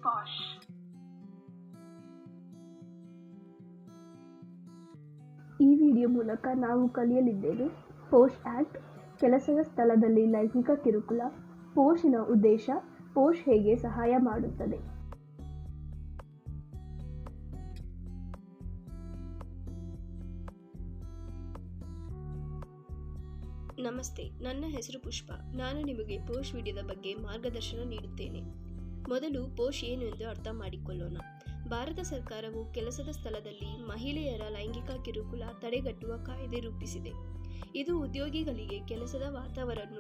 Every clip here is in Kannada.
ಪಾಶ್. ಈ ವಿಡಿಯೋ ಮೂಲಕ ನಾವು ಕಲಿಯಲಿದ್ದೇವೆ ಪೋಶ್ ಆಕ್ಟ್, ಕೆಲಸದ ಸ್ಥಳದಲ್ಲಿ ಲೈಂಗಿಕ ಕಿರುಕುಲ, ಪೋಶ್ನ ಉದ್ದೇಶ, ಪೋಶ್ ಹೇಗೆ ಸಹಾಯ ಮಾಡುತ್ತದೆ. ನಮಸ್ತೆ, ನನ್ನ ಹೆಸರು ಪುಷ್ಪ. ನಾನು ನಿಮಗೆ ಪೋಶ್ ವಿಡಿಯೋದ ಬಗ್ಗೆ ಮಾರ್ಗದರ್ಶನ ನೀಡುತ್ತೇನೆ. ಮೊದಲು ಪೋಶ್ ಏನು ಎಂದು ಅರ್ಥ ಮಾಡಿಕೊಳ್ಳೋಣ. ಭಾರತ ಸರ್ಕಾರವು ಕೆಲಸದ ಸ್ಥಳದಲ್ಲಿ ಮಹಿಳೆಯರ ಲೈಂಗಿಕ ಕಿರುಕುಲ ತಡೆಗಟ್ಟುವ ಕಾಯ್ದೆ ರೂಪಿಸಿದೆ. ಇದು ಉದ್ಯೋಗಿಗಳಿಗೆ ಕೆಲಸದ ವಾತಾವರಣ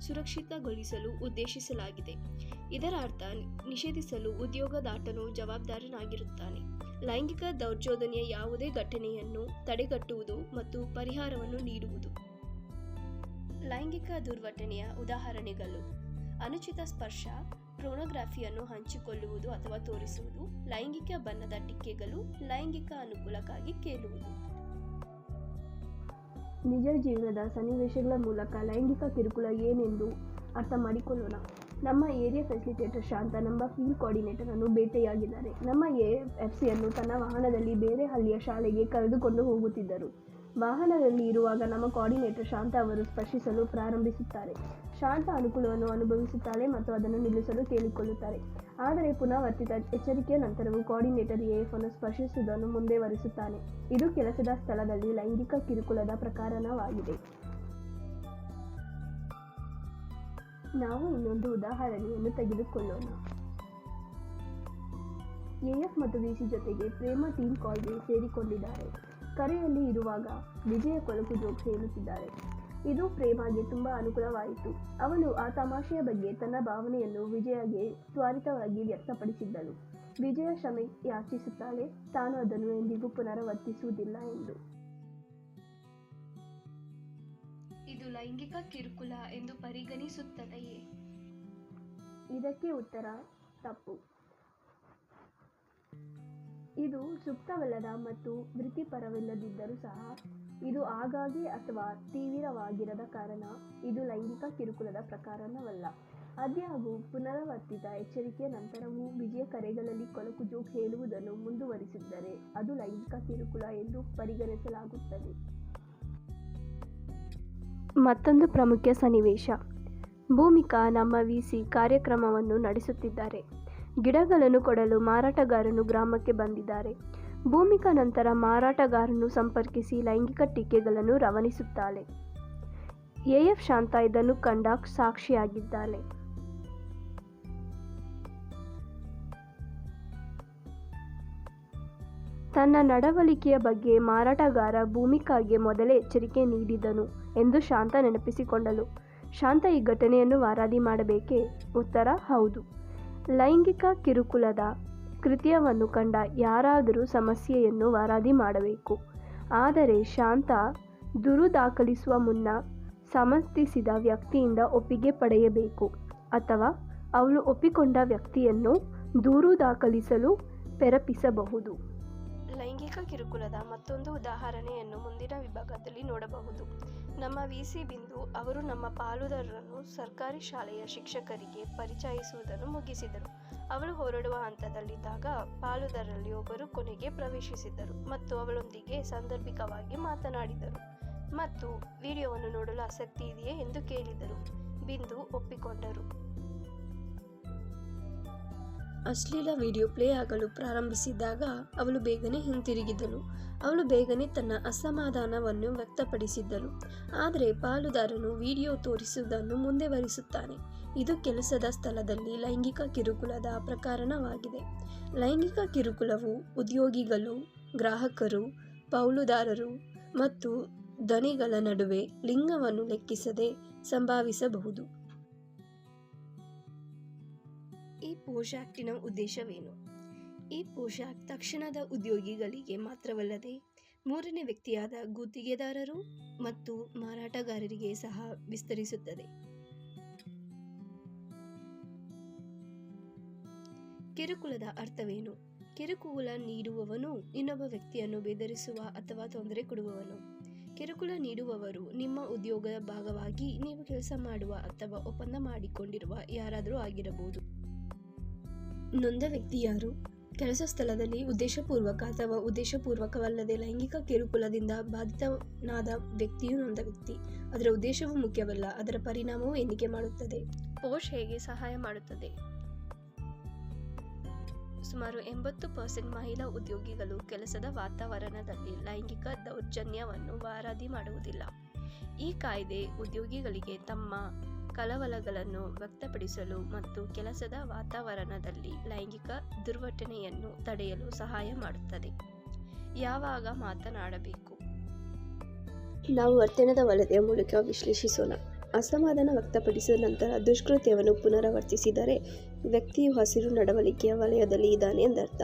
ಸುರಕ್ಷಿತಗೊಳಿಸಲು ಉದ್ದೇಶಿಸಲಾಗಿದೆ. ಇದರ ಅರ್ಥ ನಿಷೇಧಿಸಲು ಉದ್ಯೋಗದಾತನು ಜವಾಬ್ದಾರನಾಗಿರುತ್ತಾನೆ. ಲೈಂಗಿಕ ದೌರ್ಜನ್ಯದ ಯಾವುದೇ ಘಟನೆಯನ್ನು ತಡೆಗಟ್ಟುವುದು ಮತ್ತು ಪರಿಹಾರವನ್ನು ನೀಡುವುದು. ಲೈಂಗಿಕ ದುರ್ಘಟನೆಯ ಉದಾಹರಣೆಗಳು: ಅನುಚಿತ ಸ್ಪರ್ಶ, ಪೋರ್ನೋಗ್ರಫಿಯನ್ನು ಹಂಚಿಕೊಳ್ಳುವುದು ಅಥವಾ ತೋರಿಸುವುದು, ಲೈಂಗಿಕ ಬಣ್ಣದ ಟಿಕ್ಕೆಗಳು, ಲೈಂಗಿಕ ಅನುಕೂಲಕ್ಕಾಗಿ ಕೇಳುವುದು. ನಿಜ ಜೀವನದ ಸನ್ನಿವೇಶಗಳ ಮೂಲಕ ಲೈಂಗಿಕ ಕಿರುಕುಲ ಏನೆಂದು ಅರ್ಥ ಮಾಡಿಕೊಳ್ಳೋಣ. ನಮ್ಮ ಏರಿಯಾ ಫೆಸಿಲಿಟೇಟರ್ ಶಾಂತ ನಮ್ಮ ಫೀಲ್ಡ್ ಕೋಆರ್ಡಿನೇಟರ್ ಅನ್ನು ಭೇಟಿಯಾಗಿದ್ದಾರೆ. ನಮ್ಮ ಎಫ್ಸಿಯನ್ನು ತನ್ನ ವಾಹನದಲ್ಲಿ ಬೇರೆ ಹಳ್ಳಿಯ ಶಾಲೆಗೆ ಕರೆದುಕೊಂಡು ಹೋಗುತ್ತಿದ್ದರು. ವಾಹನದಲ್ಲಿ ಇರುವಾಗ ನಮ್ಮ ಕೋಆರ್ಡಿನೇಟರ್ ಶಾಂತ ಅವರು ಸ್ಪರ್ಶಿಸಲು ಪ್ರಾರಂಭಿಸುತ್ತಾರೆ. ಶಾಂತ ಅನುಕೂಲವನ್ನು ಅನುಭವಿಸುತ್ತಾಳೆ ಮತ್ತು ಅದನ್ನು ನಿಲ್ಲಿಸಲು ಕೇಳಿಕೊಳ್ಳುತ್ತಾರೆ. ಆದರೆ ಪುನರಾವರ್ತಿತ ಎಚ್ಚರಿಕೆಯ ನಂತರವೂ ಕೋಆರ್ಡಿನೇಟರ್ ಎಎಫ್ ಅನ್ನು ಸ್ಪರ್ಶಿಸುವುದನ್ನು ಮುಂದುವರಿಸುತ್ತಾನೆ. ಇದು ಕೆಲಸದ ಸ್ಥಳದಲ್ಲಿ ಲೈಂಗಿಕ ಕಿರುಕುಲದ ಪ್ರಕಾರವಾಗಿದೆ. ನಾವು ಇನ್ನೊಂದು ಉದಾಹರಣೆಯನ್ನು ತೆಗೆದುಕೊಳ್ಳೋಣ. ಎಎಫ್ ಮತ್ತು ವಿಸಿ ಜೊತೆಗೆ ಪ್ರೇಮ ಟೀಮ್ ಕಾಲ್ಗೆ ಸೇರಿಕೊಂಡಿದ್ದಾರೆ. ಕರೆಯಲ್ಲಿ ಇರುವಾಗ ವಿಜಯ ಕೊಳಕು ಜೋಕ್ಸ್ ಹೇಳುತ್ತಿದ್ದಾರೆ. ಇದು ಪ್ರೇಮಗೆ ತುಂಬಾ ಅನುಕೂಲವಾಯಿತು. ಅವಳು ಆ ತಮಾಷೆಯ ಬಗ್ಗೆ ತನ್ನ ಭಾವನೆಯನ್ನು ವಿಜಯಗೆ ತ್ವರಿತವಾಗಿ ವ್ಯಕ್ತಪಡಿಸಿದ್ದಳು. ವಿಜಯ ಕ್ಷಮೆ ಯಾಚಿಸುತ್ತಾಳೆ, ತಾನು ಅದನ್ನು ಎಂದಿಗೂ ಪುನರಾವರ್ತಿಸುವುದಿಲ್ಲ ಎಂದು. ಇದು ಲೈಂಗಿಕ ಕಿರುಕುಲ ಎಂದು ಪರಿಗಣಿಸುತ್ತದೆಯೇ? ಇದಕ್ಕೆ ಉತ್ತರ ತಪ್ಪು. ಇದು ಸೂಕ್ತವಲ್ಲದ ಮತ್ತು ವೃತ್ತಿಪರವಲ್ಲದಿದ್ದರೂ ಸಹ ಇದು ಆಗಾಗ್ಗೆ ಅಥವಾ ತೀವ್ರವಾಗಿರದ ಕಾರಣ ಇದು ಲೈಂಗಿಕ ಕಿರುಕುಲದ ಪ್ರಕಾರವಲ್ಲ. ಆದಾಗ್ಯೂ ಪುನರಾವರ್ತಿತ ಎಚ್ಚರಿಕೆಯ ನಂತರವೂ ವಿಜಯ ಕರೆಗಳಲ್ಲಿ ಕೊಳಕು ಜೋಕ್ ಹೇಳುವುದನ್ನು ಮುಂದುವರಿಸಿದರೆ ಅದು ಲೈಂಗಿಕ ಕಿರುಕುಲ ಎಂದು ಪರಿಗಣಿಸಲಾಗುತ್ತದೆ. ಮತ್ತೊಂದು ಪ್ರಮುಖ ಸನ್ನಿವೇಶ. ಭೂಮಿಕಾ ನಮ್ಮ ವಿಸಿ ಕಾರ್ಯಕ್ರಮವನ್ನು ನಡೆಸುತ್ತಿದ್ದಾರೆ. ಗಿಡಗಳನ್ನು ಕೊಡಲು ಮಾರಾಟಗಾರನು ಗ್ರಾಮಕ್ಕೆ ಬಂದಿದ್ದಾರೆ. ಭೂಮಿಕಾ ನಂತರ ಮಾರಾಟಗಾರನು ಸಂಪರ್ಕಿಸಿ ಲೈಂಗಿಕ ಟೀಕೆಗಳನ್ನು ರವಾನಿಸುತ್ತಾಳೆ. ಎಎಫ್ ಶಾಂತ ಇದನ್ನು ಕಂಡ ಸಾಕ್ಷಿಯಾಗಿದ್ದಾಳೆ. ತನ್ನ ನಡವಳಿಕೆಯ ಬಗ್ಗೆ ಮಾರಾಟಗಾರ ಭೂಮಿಕಾಗೆ ಮೊದಲೇ ಎಚ್ಚರಿಕೆ ನೀಡಿದನು ಎಂದು ಶಾಂತ ನೆನಪಿಸಿಕೊಂಡಳು. ಶಾಂತ ಈ ಘಟನೆಯನ್ನು ವರದಿ ಮಾಡಬೇಕೇ? ಉತ್ತರ ಹೌದು. ಲೈಂಗಿಕ ಕಿರುಕುಲದ ಕೃತ್ಯವನ್ನು ಕಂಡ ಯಾರಾದರೂ ಸಮಸ್ಯೆಯನ್ನು ವರದಿ ಮಾಡಬೇಕು. ಆದರೆ ಶಾಂತ ದೂರು ದಾಖಲಿಸುವ ಮುನ್ನ ಸಮರ್ಥಿಸಿದ ವ್ಯಕ್ತಿಯಿಂದ ಒಪ್ಪಿಗೆ ಪಡೆಯಬೇಕು ಅಥವಾ ಅವಳು ಒಪ್ಪಿಕೊಂಡ ವ್ಯಕ್ತಿಯನ್ನು ದೂರು ದಾಖಲಿಸಲು ಪ್ರೇರೇಪಿಸಬಹುದು. ಲೈಂಗಿಕ ಕಿರುಕುಲದ ಮತ್ತೊಂದು ಉದಾಹರಣೆಯನ್ನು ಮುಂದಿನ ವಿಭಾಗದಲ್ಲಿ ನೋಡಬಹುದು. ನಮ್ಮ ವಿಸಿ ಬಿಂದು ಅವರು ನಮ್ಮ ಪಾಲುದಾರರನ್ನು ಸರ್ಕಾರಿ ಶಾಲೆಯ ಶಿಕ್ಷಕರಿಗೆ ಪರಿಚಯಿಸುವುದನ್ನು ಮುಗಿಸಿದರು. ಅವಳು ಹೊರಡುವ ಹಂತದಲ್ಲಿದ್ದಾಗ ಪಾಲುದಾರರಲ್ಲಿ ಒಬ್ಬರು ಕೊನೆಗೆ ಪ್ರವೇಶಿಸಿದರು ಮತ್ತು ಅವಳೊಂದಿಗೆ ಸಾಂದರ್ಭಿಕವಾಗಿ ಮಾತನಾಡಿದರು ಮತ್ತು ವಿಡಿಯೋವನ್ನು ನೋಡಲು ಆಸಕ್ತಿ ಇದೆಯೇ ಎಂದು ಕೇಳಿದರು. ಬಿಂದು ಒಪ್ಪಿಕೊಂಡರು. ಅಶ್ಲೀಲ ವಿಡಿಯೋ ಪ್ಲೇ ಆಗಲು ಪ್ರಾರಂಭಿಸಿದಾಗ ಅವಳು ಬೇಗನೆ ಹಿಂತಿರುಗಿದಳು. ಅವಳು ಬೇಗನೆ ತನ್ನ ಅಸಮಾಧಾನವನ್ನು ವ್ಯಕ್ತಪಡಿಸಿದ್ದಳು. ಆದರೆ ಪಾಲುದಾರನು ವಿಡಿಯೋ ತೋರಿಸುವುದನ್ನು ಮುಂದುವರಿಸುತ್ತಾನೆ. ಇದು ಕೆಲಸದ ಸ್ಥಳದಲ್ಲಿ ಲೈಂಗಿಕ ಕಿರುಕುಲದ ಪ್ರಕಾರವಾಗಿದೆ. ಲೈಂಗಿಕ ಕಿರುಕುಲವು ಉದ್ಯೋಗಿಗಳು, ಗ್ರಾಹಕರು, ಪಾಲುದಾರರು ಮತ್ತು ಧನಿಗಳ ನಡುವೆ ಲಿಂಗವನ್ನು ಲೆಕ್ಕಿಸದೆ ಸಂಭವಿಸಬಹುದು. ಈ ಪೋಶ್ ಆಕ್ಟಿನ ಉದ್ದೇಶವೇನು? ಈ ಪೋಶ್ ಆಕ್ಟ್ ತಕ್ಷಣದ ಉದ್ಯೋಗಿಗಳಿಗೆ ಮಾತ್ರವಲ್ಲದೆ ಮೂರನೇ ವ್ಯಕ್ತಿಯಾದ ಗುತ್ತಿಗೆದಾರರು ಮತ್ತು ಮಾರಾಟಗಾರರಿಗೆ ಸಹ ವಿಸ್ತರಿಸುತ್ತದೆ. ಕಿರುಕುಲದ ಅರ್ಥವೇನು? ಕಿರುಕುಳ ನೀಡುವವನು ಇನ್ನೊಬ್ಬ ವ್ಯಕ್ತಿಯನ್ನು ಬೆದರಿಸುವ ಅಥವಾ ತೊಂದರೆ ಕೊಡುವವನು. ಕಿರುಕುಳ ನೀಡುವವರು ನಿಮ್ಮ ಉದ್ಯೋಗದ ಭಾಗವಾಗಿ ನೀವು ಕೆಲಸ ಮಾಡುವ ಅಥವಾ ಒಪ್ಪಂದ ಮಾಡಿಕೊಂಡಿರುವ ಯಾರಾದರೂ ಆಗಿರಬಹುದು. ನೊಂದ ವ್ಯಕ್ತಿ ಯಾರು? ಕೆಲಸ ಸ್ಥಳದಲ್ಲಿ ಉದ್ದೇಶಪೂರ್ವಕ ಅಥವಾ ಉದ್ದೇಶಪೂರ್ವಕವಲ್ಲದೆ ಲೈಂಗಿಕ ಕಿರುಕುಳದಿಂದ ಬಾಧಿತನಾದ ವ್ಯಕ್ತಿಯು ನೊಂದ ವ್ಯಕ್ತಿ. ಅದರ ಉದ್ದೇಶವು ಮುಖ್ಯವಲ್ಲ, ಅದರ ಪರಿಣಾಮವು ಎಣಿಕೆ ಮಾಡುತ್ತದೆ. ಪೋಷ್ ಹೇಗೆ ಸಹಾಯ ಮಾಡುತ್ತದೆ? ಸುಮಾರು 80% ಮಹಿಳಾ ಉದ್ಯೋಗಿಗಳು ಕೆಲಸದ ವಾತಾವರಣದಲ್ಲಿ ಲೈಂಗಿಕ ದೌರ್ಜನ್ಯವನ್ನು ವರದಿ ಮಾಡುವುದಿಲ್ಲ. ಈ ಕಾಯ್ದೆ ಉದ್ಯೋಗಿಗಳಿಗೆ ತಮ್ಮ ಕಳವಳಗಳನ್ನು ವ್ಯಕ್ತಪಡಿಸಲು ಮತ್ತು ಕೆಲಸದ ವಾತಾವರಣದಲ್ಲಿ ಲೈಂಗಿಕ ದುರ್ವರ್ತನೆಯನ್ನು ತಡೆಯಲು ಸಹಾಯ ಮಾಡುತ್ತದೆ. ಯಾವಾಗ ಮಾತನಾಡಬೇಕು? ನಾವು ವರ್ತನೆದ ವಲಯದ ಮೂಲಕ ವಿಶ್ಲೇಷಿಸೋಣ. ಅಸಮಾಧಾನ ವ್ಯಕ್ತಪಡಿಸಿದ ನಂತರ ದುಷ್ಕೃತ್ಯವನ್ನು ಪುನರಾವರ್ತಿಸಿದರೆ ವ್ಯಕ್ತಿಯು ಹಸಿರು ನಡವಳಿಕೆಯ ವಲಯದಲ್ಲಿ ಇದ್ದಾನೆ ಎಂದರ್ಥ.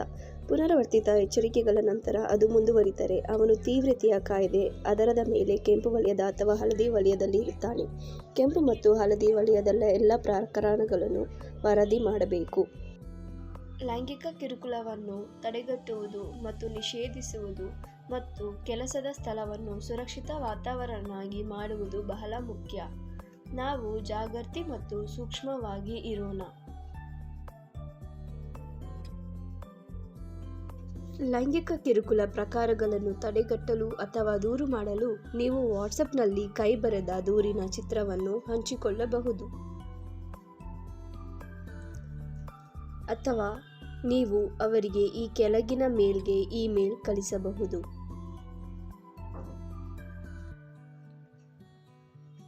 ಪುನರಾವರ್ತಿತ ಎಚ್ಚರಿಕೆಗಳ ನಂತರ ಅದು ಮುಂದುವರಿದರೆ ಅವನು ತೀವ್ರತೆಯ ಕಾಯ್ದೆ ಆಧಾರದ ಮೇಲೆ ಕೆಂಪು ವಲಯದ ಅಥವಾ ಹಳದಿ ವಲಯದಲ್ಲಿ ಇರುತ್ತಾನೆ. ಕೆಂಪು ಮತ್ತು ಹಳದಿ ವಲಯದ ಎಲ್ಲ ಪ್ರಕರಣಗಳನ್ನು ವರದಿ ಮಾಡಬೇಕು. ಲೈಂಗಿಕ ಕಿರುಕುಳವನ್ನು ತಡೆಗಟ್ಟುವುದು ಮತ್ತು ನಿಷೇಧಿಸುವುದು ಮತ್ತು ಕೆಲಸದ ಸ್ಥಳವನ್ನು ಸುರಕ್ಷಿತ ವಾತಾವರಣವಾಗಿ ಮಾಡುವುದು ಬಹಳ ಮುಖ್ಯ. ನಾವು ಜಾಗೃತಿ ಮತ್ತು ಸೂಕ್ಷ್ಮವಾಗಿ ಇರೋಣ. ಲೈಂಗಿಕ ಕಿರುಕುಳ ಪ್ರಕಾರಗಳನ್ನು ತಡೆಗಟ್ಟಲು ಅಥವಾ ದೂರು ಮಾಡಲು ನೀವು ವಾಟ್ಸಪ್ನಲ್ಲಿ ಕೈ ಬರೆದ ದೂರಿನ ಚಿತ್ರವನ್ನು ಹಂಚಿಕೊಳ್ಳಬಹುದು. ಅಥವಾ ನೀವು ಅವರಿಗೆ ಈ ಕೆಳಗಿನ ಮೇಲ್ಗೆ ಇಮೇಲ್ ಕಳಿಸಬಹುದು.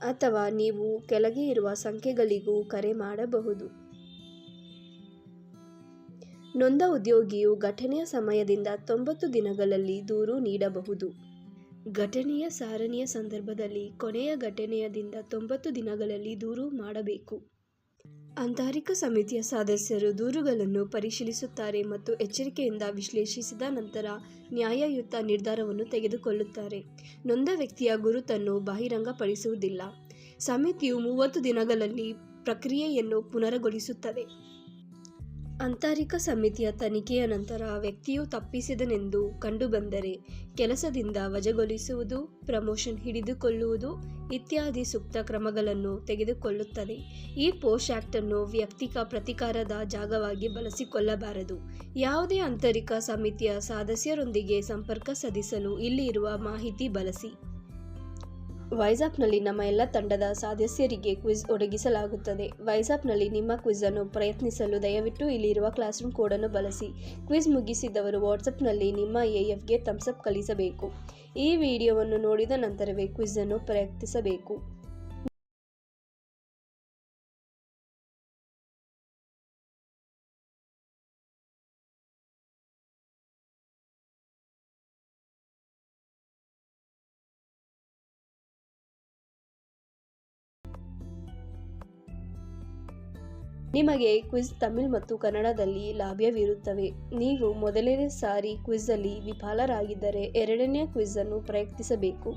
ಅಥವಾ ನೀವು ಕೆಳಗೆ ಇರುವ ಸಂಖ್ಯೆಗಳಿಗೂ ಕರೆ ಮಾಡಬಹುದು. ನೊಂದ ಉದ್ಯೋಗಿಯು ಘಟನೆಯ ಸಮಯದಿಂದ 90 ದಿನಗಳಲ್ಲಿ ದೂರು ನೀಡಬಹುದು. ಘಟನೆಯ ಸಾರಣಿಯ ಸಂದರ್ಭದಲ್ಲಿ ಕೊನೆಯ ಘಟನೆಯದಿಂದ 90 ದಿನಗಳಲ್ಲಿ ದೂರು ಮಾಡಬೇಕು. ಆಂತರಿಕ ಸಮಿತಿಯ ಸದಸ್ಯರು ದೂರುಗಳನ್ನು ಪರಿಶೀಲಿಸುತ್ತಾರೆ ಮತ್ತು ಎಚ್ಚರಿಕೆಯಿಂದ ವಿಶ್ಲೇಷಿಸಿದ ನಂತರ ನ್ಯಾಯಯುತ ನಿರ್ಧಾರವನ್ನು ತೆಗೆದುಕೊಳ್ಳುತ್ತಾರೆ. ನೊಂದ ವ್ಯಕ್ತಿಯ ಗುರುತನ್ನು ಬಹಿರಂಗಪಡಿಸುವುದಿಲ್ಲ. ಸಮಿತಿಯು 30 ದಿನಗಳಲ್ಲಿ ಪ್ರಕ್ರಿಯೆಯನ್ನು ಪುನರುಗೊಳಿಸುತ್ತದೆ. ಆಂತರಿಕ ಸಮಿತಿಯ ತನಿಖೆಯ ನಂತರ ವ್ಯಕ್ತಿಯು ತಪ್ಪಿಸಿದನೆಂದು ಕಂಡುಬಂದರೆ ಕೆಲಸದಿಂದ ವಜಾಗೊಳಿಸುವುದು, ಪ್ರಮೋಷನ್ ಹಿಡಿದುಕೊಳ್ಳುವುದು ಇತ್ಯಾದಿ ಸೂಕ್ತ ಕ್ರಮಗಳನ್ನು ತೆಗೆದುಕೊಳ್ಳುತ್ತದೆ. ಈ ಪೋಷ್ ಆಕ್ಟ್ ಅನ್ನು ವೈಯಕ್ತಿಕ ಪ್ರತೀಕಾರದ ಜಾಗವಾಗಿ ಬಳಸಿಕೊಳ್ಳಬಾರದು. ಯಾವುದೇ ಆಂತರಿಕ ಸಮಿತಿಯ ಸದಸ್ಯರೊಂದಿಗೆ ಸಂಪರ್ಕ ಸಾಧಿಸಲು ಇಲ್ಲಿ ಇರುವ ಮಾಹಿತಿ ಬಳಸಿ. ವಾಟ್ಸಾಪ್ನಲ್ಲಿ ನಮ್ಮ ಎಲ್ಲ ತಂಡದ ಸದಸ್ಯರಿಗೆ ಕ್ವಿಜ್ ಒದಗಿಸಲಾಗುತ್ತದೆ. ವಾಟ್ಸಾಪ್ನಲ್ಲಿ ನಿಮ್ಮ ಕ್ವಿಜ್ ಅನ್ನು ಪ್ರಯತ್ನಿಸಲು ದಯವಿಟ್ಟು ಇಲ್ಲಿರುವ ಕ್ಲಾಸ್ರೂಮ್ ಕೋಡ್ ಅನ್ನು ಬಳಸಿ. ಕ್ವಿಜ್ ಮುಗಿಸಿದವರು ವಾಟ್ಸಾಪ್ನಲ್ಲಿ ನಿಮ್ಮ AFಗೆ ಥಮ್ಸ್ ಅಪ್ ಕಳಿಸಬೇಕು. ಈ ವಿಡಿಯೋವನ್ನು ನೋಡಿದ ನಂತರವೇ ಕ್ವಿಜ್ ಅನ್ನು ಪ್ರಯತ್ನಿಸಬೇಕು. ನಿಮಗೆ ಕ್ವಿಜ್ ತಮಿಳು ಮತ್ತು ಕನ್ನಡದಲ್ಲಿ ಲಭ್ಯವಿರುತ್ತವೆ. ನೀವು ಮೊದಲನೇ ಸಾರಿ ಕ್ವಿಜ್ ಅಲ್ಲಿ ವಿಫಲರಾಗಿದ್ದರೆ ಎರಡನೇ ಕ್ವಿಜ್ ಅನ್ನು ಪ್ರಯತ್ನಿಸಬೇಕು.